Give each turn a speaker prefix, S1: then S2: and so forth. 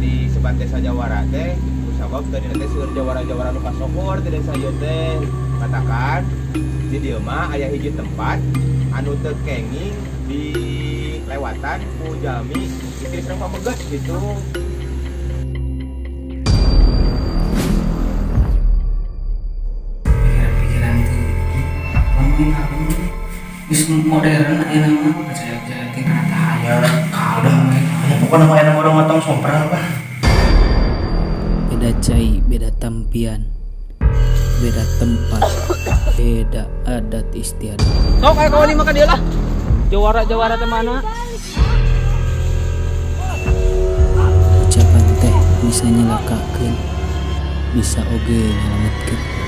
S1: di sebat desa Jawara teh sabab tadi nanti seueur jawara-jawara nu kasohor teh desa ieu teh katakan di dieu mah aya hiji tempat anu teu kenging di lewatan ku jalmi istri sareng pameget gitu.
S2: Pikiran-pikiran itu bis modern aya nama percaya tingkat aya kalem pokoknya mah aya orang motong sompral bah.
S3: Beda cai, beda tampian, beda tempat, beda adat istiadat.
S4: Kau kayak kawan makan dia lah. Jawara teh mana?
S3: Ucapan teh bisa nyelakakeun, bisa oge nyelametkeun.